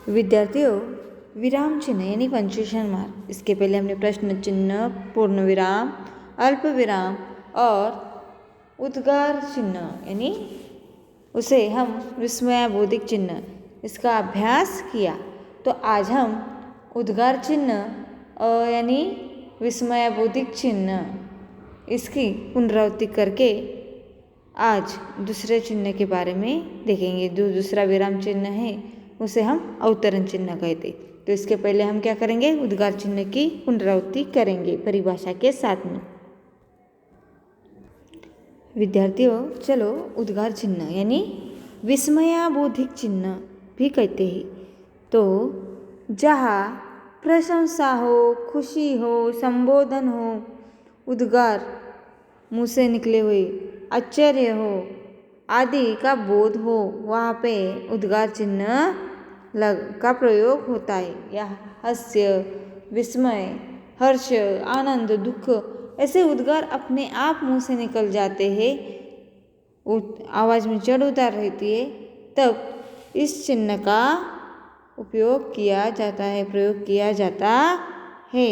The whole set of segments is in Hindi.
विद्यार्थियों, विराम चिन्ह यानी पंक्चुएशन मार्क, इसके पहले हमने प्रश्न चिन्ह, पूर्ण विराम, अल्प विराम और उद्गार चिन्ह यानी उसे हम विस्मयाबोधिक चिन्ह इसका अभ्यास किया। तो आज हम उद्गार चिन्ह यानी विस्मयाबोधिक चिन्ह इसकी पुनरावृत्ति करके आज दूसरे चिन्ह के बारे में देखेंगे। जो दूसरा विराम चिन्ह है उसे हम अवतरण चिन्ह कहते। तो इसके पहले हम क्या करेंगे, उद्गार चिन्ह की पुनरावृत्ति करेंगे परिभाषा के साथ में। विद्यार्थियों, चलो उद्गार चिन्ह यानी विस्मयाबोधिक चिन्ह भी कहते हैं। तो जहाँ प्रशंसा हो, खुशी हो, संबोधन हो, उद्गार मुँह से निकले हुए, आश्चर्य हो आदि का बोध हो, वहाँ पे उद्गार चिन्ह का प्रयोग होता है। या हास्य, विस्मय, हर्ष, आनंद, दुख ऐसे उद्गार अपने आप मुंह से निकल जाते हैं, आवाज़ में चढ़ उतार रहती है, तब इस चिन्ह का उपयोग किया जाता है, प्रयोग किया जाता है।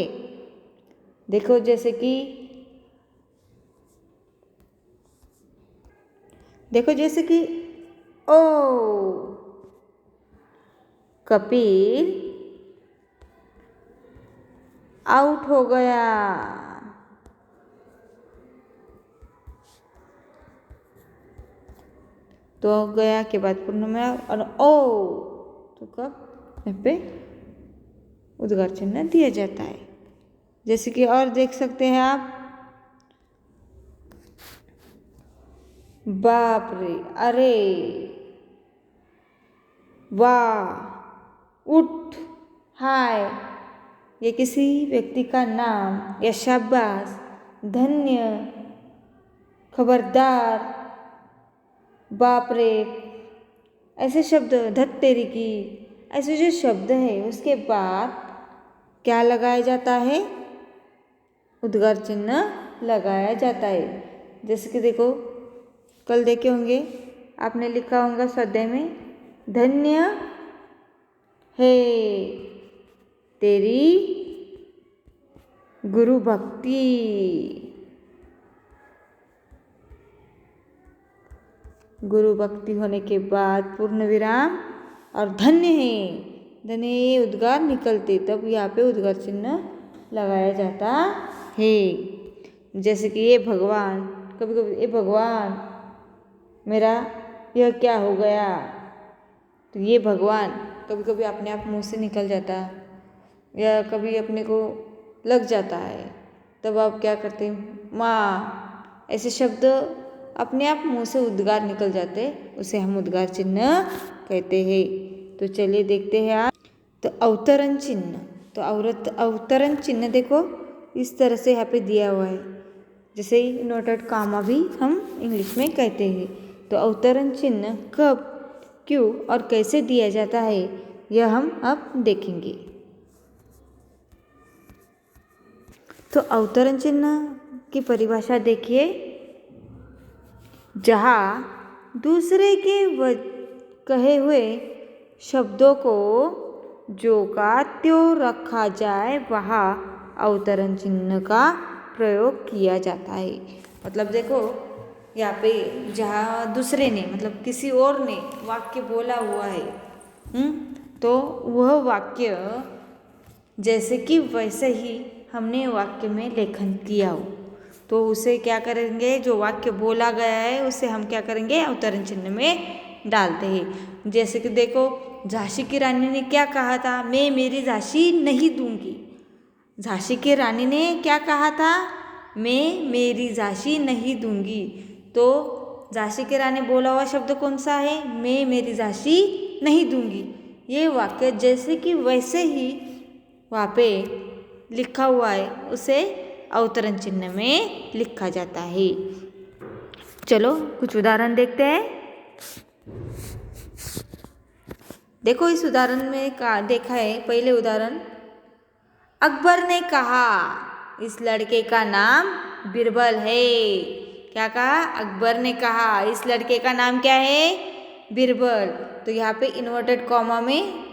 देखो जैसे कि ओ, कपिल आउट हो गया। तो गया के बाद पूर्ण में और ओ तो कब यहाँ पे उद्गार चिन्ह दिया जाता है। जैसे कि और देख सकते हैं आप, बाप रे, अरे, वाह, उठ, हाय, ये किसी व्यक्ति का नाम या शाबाश, धन्य, खबरदार, बाप रे, ऐसे शब्द, धत तेरी की, ऐसे जो शब्द है उसके बाद क्या लगाया जाता है, उद्गार चिन्ह लगाया जाता है। जैसे कि देखो, कल देखे होंगे आपने लिखा होगा स्वाध्याय में, धन्य है तेरी गुरु भक्ति। गुरु भक्ति होने के बाद पूर्ण विराम और धन्य है, धन्य ये उद्गार निकलते, तब यहाँ पे उद्गार चिन्ह लगाया जाता है। जैसे कि ये भगवान, कभी कभी ये भगवान मेरा यह क्या हो गया, तो ये भगवान कभी कभी अपने आप मुंह से निकल जाता, या कभी अपने को लग जाता है, तब आप क्या करते हैं, माँ, ऐसे शब्द अपने आप मुंह से उद्गार निकल जाते, उसे हम उद्गार चिन्ह कहते हैं। तो चलिए देखते हैं आप। तो अवतरण चिन्ह, तो अवतरण चिन्ह देखो इस तरह से यहाँ पे दिया हुआ है, जैसे इन्वर्टेड कामा भी हम इंग्लिश में कहते हैं। तो अवतरण चिन्ह कब, क्यों और कैसे दिया जाता है, यह हम अब देखेंगे। तो अवतरण चिन्ह की परिभाषा देखिए, जहाँ दूसरे के कहे हुए शब्दों को जो का त्यों रखा जाए, वहाँ अवतरण चिन्ह का प्रयोग किया जाता है। मतलब देखो यहाँ पे जहाँ दूसरे ने मतलब किसी और ने वाक्य बोला हुआ है, तो वह वाक्य जैसे कि वैसे ही हमने वाक्य में लेखन किया हो, तो उसे क्या करेंगे, जो वाक्य बोला गया है उसे हम क्या करेंगे, अवतरण चिन्ह में डालते हैं। जैसे कि देखो, झांसी की रानी ने क्या कहा था, मैं मेरी झांसी नहीं दूंगी। झांसी की रानी ने क्या कहा था, मैं मेरी झांसी नहीं दूंगी। तो झांसी की रानी बोला हुआ शब्द कौन सा है, मैं मेरी झांसी नहीं दूंगी। ये वाक्य जैसे कि वैसे ही वहाँ पे लिखा हुआ है, उसे अवतरण चिन्ह में लिखा जाता है। चलो कुछ उदाहरण देखते हैं। देखो इस उदाहरण में देखा है, पहले उदाहरण, अकबर ने कहा इस लड़के का नाम बिरबल है। क्या कहा, अकबर ने कहा इस लड़के का नाम क्या है, बिरबल। तो यहाँ पे इन्वर्टेड कॉमा में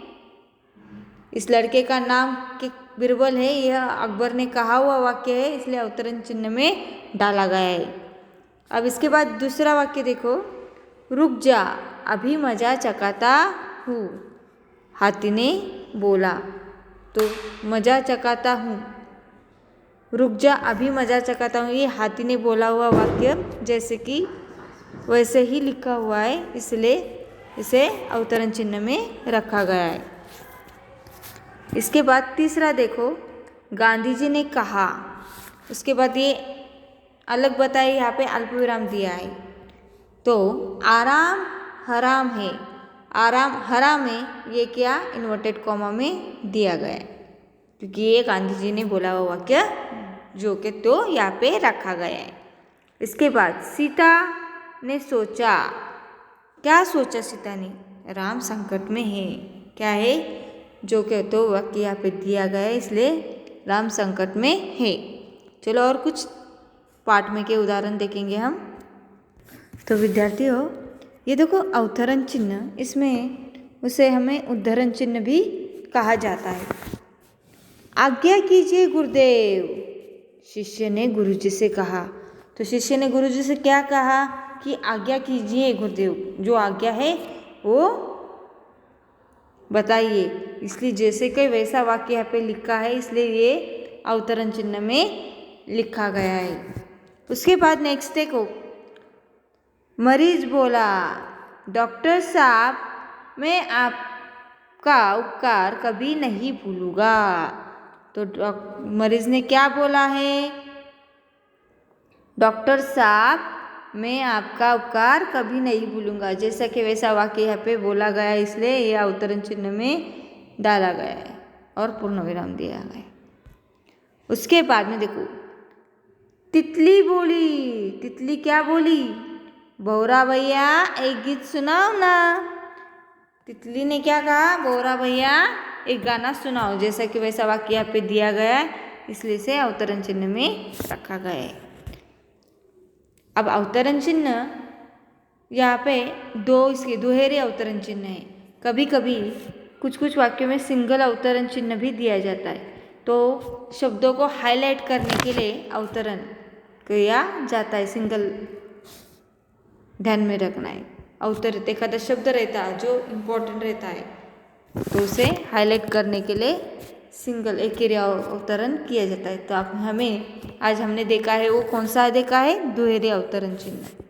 इस लड़के का नाम के बिरबल है, यह अकबर ने कहा हुआ वाक्य है, इसलिए अवतरण चिन्ह में डाला गया है। अब इसके बाद दूसरा वाक्य देखो, रुक जा अभी मजा चखाता हूँ, हाथी ने बोला। तो मजा चखाता हूँ, रुक जा अभी मजा चखाता हूँ, ये हाथी ने बोला हुआ वाक्य जैसे कि वैसे ही लिखा हुआ है, इसलिए इसे अवतरण चिन्ह में रखा गया है। इसके बाद तीसरा देखो, गांधी जी ने कहा, उसके बाद ये अलग बताए, यहाँ पे अल्प विराम दिया है। तो आराम हराम है, आराम हराम है, ये क्या इन्वर्टेड कॉमा में दिया गया है, क्योंकि ये गांधी जी ने बोला हुआ वाक्य जो कि तो यहाँ पे रखा गया है। इसके बाद सीता ने सोचा, क्या सोचा सीता ने, राम संकट में है, क्या है जो कि तो वाक्य यहाँ पे दिया गया है, इसलिए राम संकट में है। चलो और कुछ पाठ में के उदाहरण देखेंगे हम। तो विद्यार्थियों ये देखो अवतरण चिन्ह, इसमें उसे हमें उद्धरण चिन्ह भी कहा जाता है। आज्ञा कीजिए गुरुदेव, शिष्य ने गुरुजी से कहा। तो शिष्य ने गुरुजी से क्या कहा कि आज्ञा कीजिए गुरुदेव, जो आज्ञा है वो बताइए, इसलिए जैसे कि वैसा वाक्य यहाँ पे लिखा है, इसलिए ये अवतरण चिन्ह में लिखा गया है। उसके बाद नेक्स्ट देखो, मरीज बोला, डॉक्टर साहब मैं आपका उपकार कभी नहीं भूलूंगा। तो मरीज ने क्या बोला है, डॉक्टर साहब मैं आपका उपकार कभी नहीं भूलूंगा, जैसा कि वैसा वाक्य यहाँ पे बोला गया है, इसलिए यह अवतरण चिन्ह में डाला गया है और पूर्ण विराम दिया गया है। उसके बाद में देखो, तितली बोली, तितली क्या बोली, भौरा भैया एक गीत सुनाओ ना। तितली ने क्या कहा, भौरा भैया एक गाना सुनाओ, जैसा कि वैसा वाक्य यहाँ पे दिया गया है, इसलिए इसे अवतरण चिन्ह में रखा गया है। अब अवतरण चिन्ह यहाँ पे दो इसके दोहरे अवतरण चिन्ह है। कभी कभी कुछ कुछ वाक्यों में सिंगल अवतरण चिन्ह भी दिया जाता है, तो शब्दों को हाईलाइट करने के लिए अवतरण किया जाता है, सिंगल ध्यान में रखना है। अवतरित एखादा शब्द रहता है जो इम्पोर्टेंट रहता है, तो उसे हाईलाइट करने के लिए सिंगल एक क्रिया अवतरण किया जाता है। तो आप हमें आज हमने देखा है वो कौन सा देखा है, दोहरे अवतरण चिन्ह।